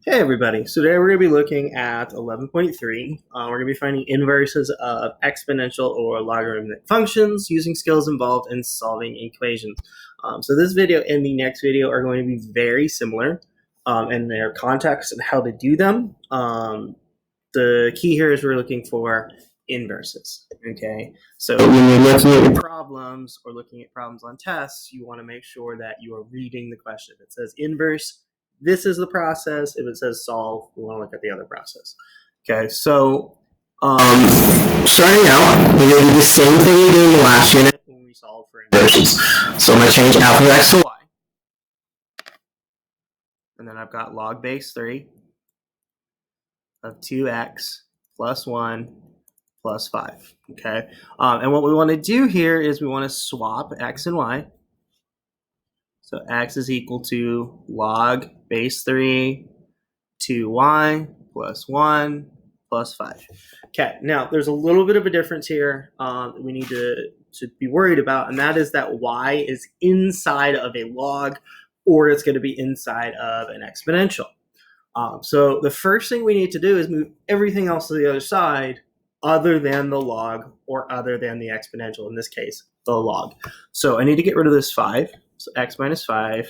Hey everybody, so today we're going to be looking at 11.3. We're going to be finding inverses of exponential or logarithmic functions using skills involved in solving equations. So this video and the next video are going to be very similar in their context and how to do them. The key here is we're looking for inverses, okay? So when you're looking at your problems or looking at problems on tests, you want to make sure that you are reading the question. It says inverse. This is the process. If it says solve, we want to look at the other process. Okay, so starting out, we're going to do the same thing we did in the last unit when we solve for inversions. So I'm going to change alpha of x to y. And then I've got log base 3 of 2x plus 1 plus 5. Okay, and what we want to do here is we want to swap x and y. So x is equal to log base 3 2y plus 1 plus 5. Okay, now there's a little bit of a difference here that we need to be worried about, and that is that y is inside of a log or it's going to be inside of an exponential. So the first thing we need to do is move everything else to the other side other than the log or other than the exponential, in this case, the log. So I need to get rid of this 5. So x minus 5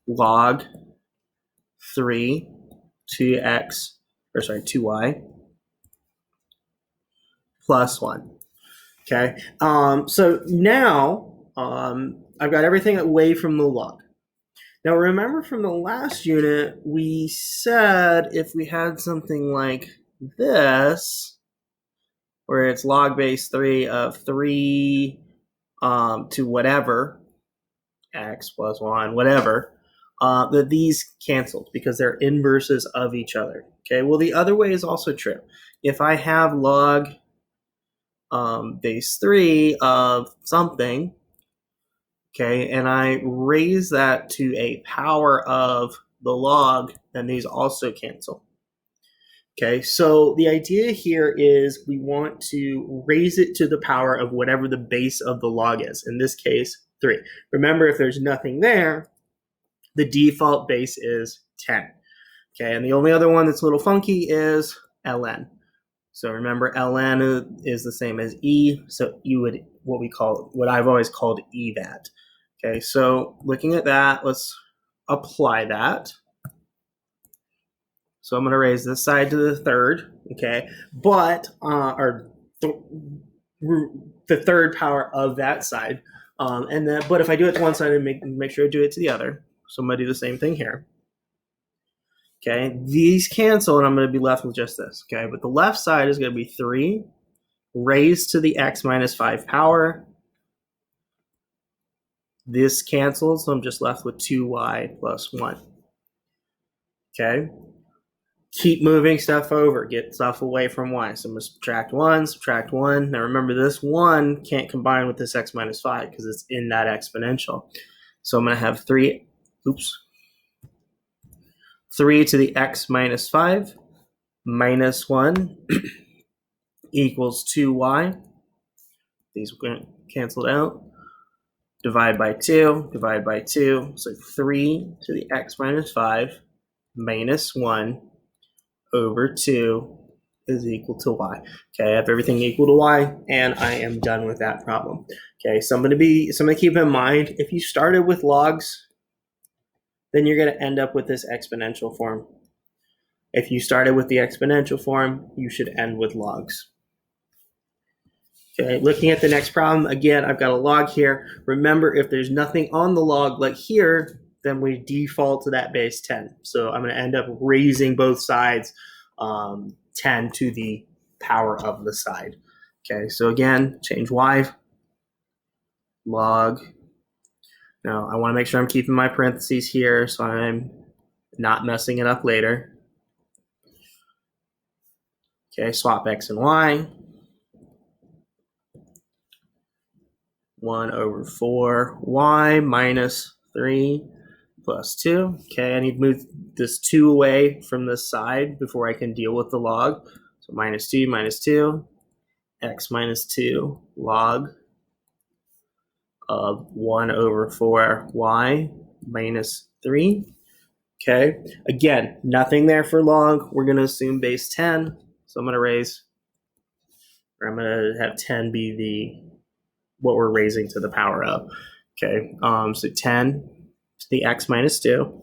log 3 2y plus 1. Okay, so now I've got everything away from the log. Now remember from the last unit, we said if we had something like this, where it's log base 3 of 3 to whatever, x plus 1, whatever, that these canceled because they're inverses of each other. Okay, well, the other way is also true. If I have log base 3 of something, okay, and I raise that to a power of the log, then these also cancel. Okay, so the idea here is we want to raise it to the power of whatever the base of the log is. In this case, 3. Remember, if there's nothing there, the default base is 10. Okay, and the only other one that's a little funky is ln. So remember, ln is the same as e, so you would what I've always called e that. Okay, so looking at that, let's apply that. So I'm going to raise this side to the third, okay, but the third power of that side, and then but if I do it to one side, and make sure I do it to the other. So I'm going to do the same thing here. Okay, these cancel, and I'm going to be left with just this. Okay, but the left side is going to be 3 raised to the x minus 5 power. This cancels, so I'm just left with 2y plus 1. Okay. Keep moving stuff over, get stuff away from y. So I'm going to subtract 1. Now remember, this 1 can't combine with this x minus 5 because it's in that exponential. So I'm going to have 3 to the x minus 5 minus 1 equals 2y. These are going to cancel out. Divide by 2. So 3 to the x minus 5 minus 1 over 2 is equal to y. Okay, I have everything equal to y, and I am done with that problem. Okay, so I'm going to keep in mind, if you started with logs, then you're going to end up with this exponential form. If you started with the exponential form, you should end with logs. Okay, looking at the next problem, again, I've got a log here. Remember, if there's nothing on the log like here, then we default to that base 10. So I'm going to end up raising both sides 10 to the power of the side. Okay, so again, change y, log. Now I want to make sure I'm keeping my parentheses here so I'm not messing it up later. Okay, swap x and y. 1 over 4y minus 3 plus 2. Okay, I need to move this 2 away from this side before I can deal with the log. So minus 2, x minus 2 log of 1 over 4y minus 3. Okay, again, nothing there for log. We're going to assume base 10. So I'm going to raise, or I'm going to have 10 be what we're raising to the power of. Okay, so 10 to the x minus 2.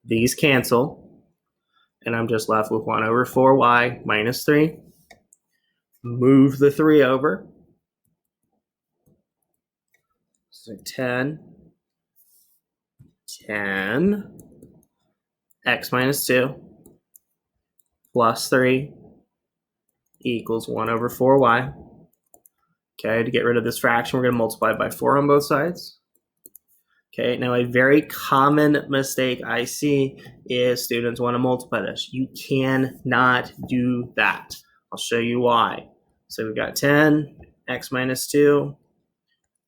These cancel, and I'm just left with 1 over 4y minus 3. Move the 3 over. So 10 x minus 2 plus 3 equals 1 over 4y. Okay, to get rid of this fraction, we're going to multiply by 4 on both sides. Okay, now a very common mistake I see is students want to multiply this. You cannot do that. I'll show you why. So we've got 10 x minus 2.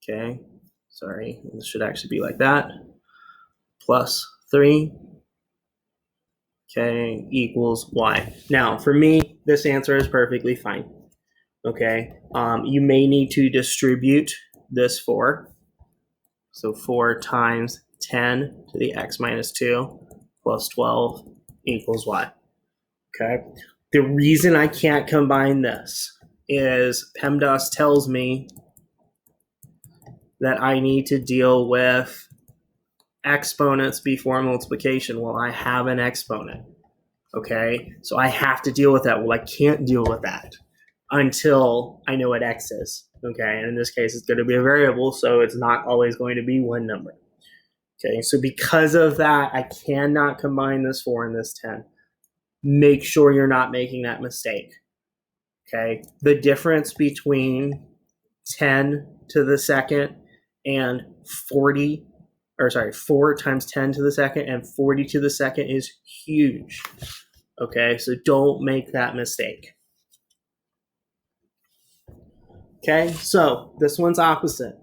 Okay, sorry, this should actually be like that. Plus 3. Okay, equals y. Now, for me, this answer is perfectly fine. Okay, you may need to distribute this 4. So 4 times 10 to the x minus 2 plus 12 equals y. Okay, the reason I can't combine this is PEMDAS tells me that I need to deal with exponents before multiplication. Well, I have an exponent. Okay, so I have to deal with that. Well, I can't deal with that until I know what x is. Okay, and in this case, it's going to be a variable, so it's not always going to be one number. Okay, so because of that, I cannot combine this 4 and this 10. Make sure you're not making that mistake. Okay, the difference between 10 to the second and 4 times 10 to the second and 40 to the second is huge. Okay, so don't make that mistake. Okay, so this one's opposite.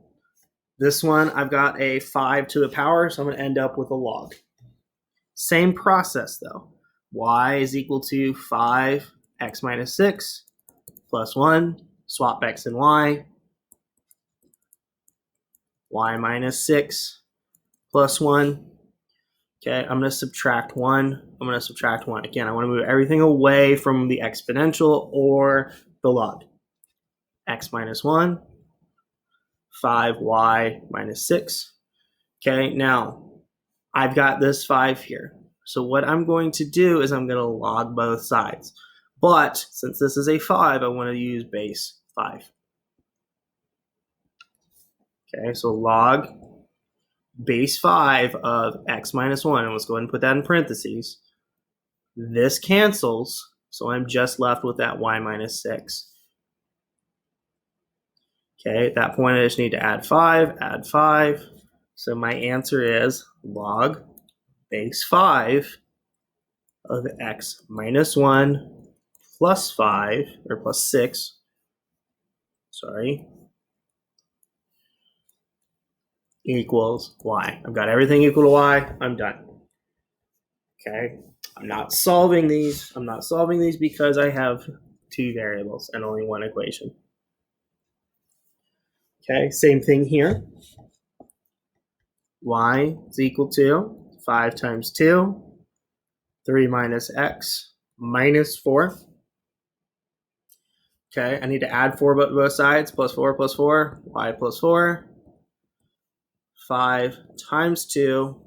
This one, I've got a 5 to the power, so I'm going to end up with a log. Same process, though. Y is equal to 5x minus 6 plus 1. Swap x and y. Y minus 6 plus 1. Okay, I'm going to subtract 1. I'm going to subtract 1. Again, I want to move everything away from the exponential or the log. X minus 1. 5y minus 6. Okay, now I've got this 5 here. So what I'm going to do is I'm going to log both sides. But since this is a 5, I want to use base 5. Okay, so log base 5 of x minus 1. And let's go ahead and put that in parentheses. This cancels, so I'm just left with that y minus 6. Okay, at that point, I just need to add 5. So my answer is log base 5 of x minus 1 plus 5, or plus 6, equals y. I've got everything equal to y. I'm done. Okay, I'm not solving these. I'm not solving these because I have 2 variables and only one equation. Okay, same thing here. Y is equal to 5 times 2, 3 minus x minus 4. Okay, I need to add 4 both sides. Plus 4 plus 4, y plus 4. 5 times 2,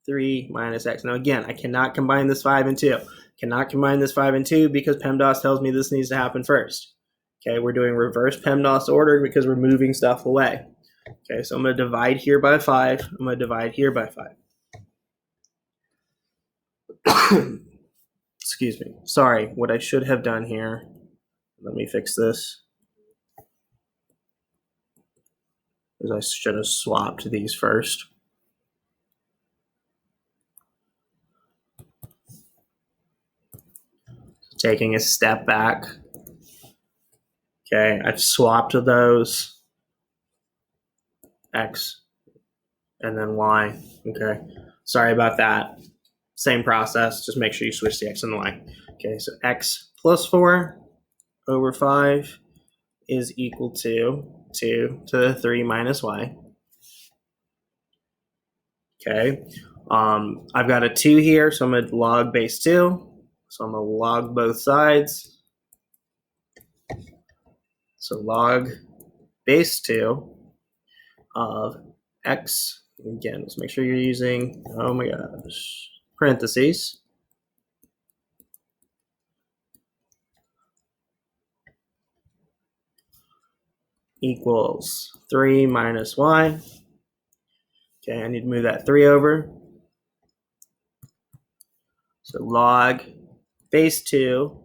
3 minus x. Now again, I cannot combine this 5 and 2. Cannot combine this 5 and 2 because PEMDAS tells me this needs to happen first. Okay, we're doing reverse PEMDAS order because we're moving stuff away. Okay, so I'm going to divide here by 5. I'm going to divide here by 5. Excuse me. Sorry, what I should have done here. Let me fix this. Is I should have swapped these first. Taking a step back. Okay, I've swapped those. X and then y. Okay, sorry about that. Same process, just make sure you switch the x and the y. Okay, so x plus 4 over 5 is equal to 2 to the 3 minus y. Okay. I've got a 2 here, so I'm going to log base 2. So I'm going to log both sides. So log base 2 of x. Again, let's make sure you're using, oh my gosh, parentheses. Equals 3 minus y. Okay, I need to move that 3 over. So log base 2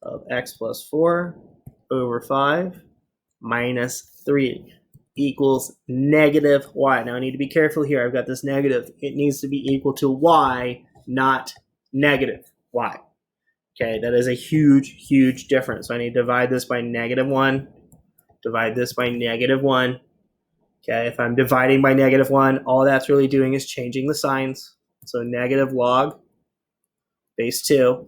of x plus 4 over 5 minus 3 equals negative y. Now I need to be careful here. I've got this negative. It needs to be equal to y, not negative y. Okay, that is a huge, huge difference. So I need to divide this by negative 1, divide this by negative 1. Okay, if I'm dividing by negative 1, all that's really doing is changing the signs. So negative log base 2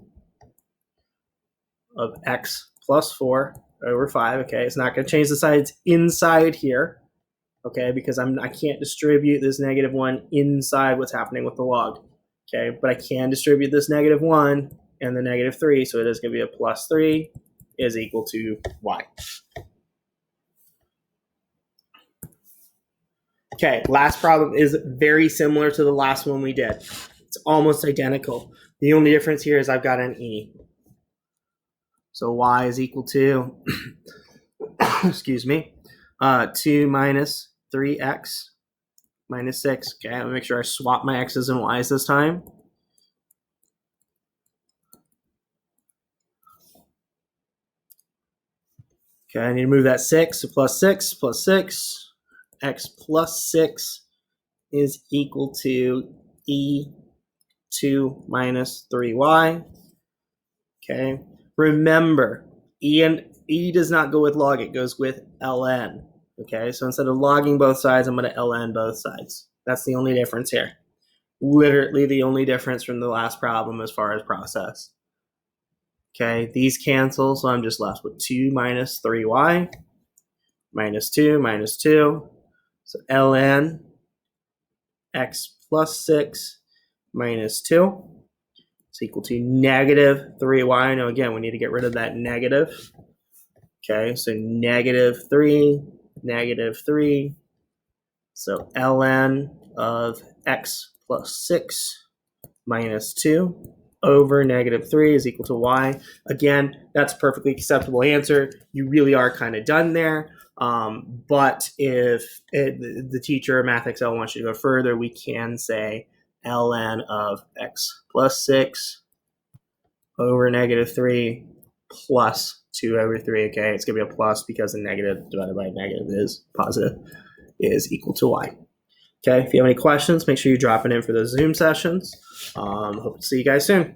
of x plus 4 over 5. Okay, it's not going to change the signs inside here. Okay, because I can't distribute this negative 1 inside what's happening with the log. Okay, but I can distribute this negative 1 and the negative 3, so it is going to be a plus 3 is equal to y. Okay, last problem is very similar to the last one we did. It's almost identical. The only difference here is I've got an e. So y is equal to, excuse me, 2 minus 3x minus 6. Okay, let me make sure I swap my x's and y's this time. Okay, I need to move that 6, so plus 6 plus 6. X plus 6 is equal to e2 minus 3y. Okay, remember, e does not go with log, it goes with ln. Okay, so instead of logging both sides, I'm going to ln both sides. That's the only difference here. Literally the only difference from the last problem as far as process. Okay, these cancel, so I'm just left with 2 minus 3y minus 2 minus 2. So ln x plus 6 minus 2 is equal to negative 3y. Now again, we need to get rid of that negative. Okay, so negative 3, negative 3. So ln of x plus 6 minus 2 over negative 3 is equal to y. Again, that's a perfectly acceptable answer. You really are kind of done there. But if the teacher or MathXL wants you to go further, we can say ln of x plus 6 over negative 3 plus 2 over 3. Okay, it's going to be a plus because a negative divided by a negative is positive, is equal to y. Okay, if you have any questions, make sure you drop it in for those Zoom sessions. Hope to see you guys soon.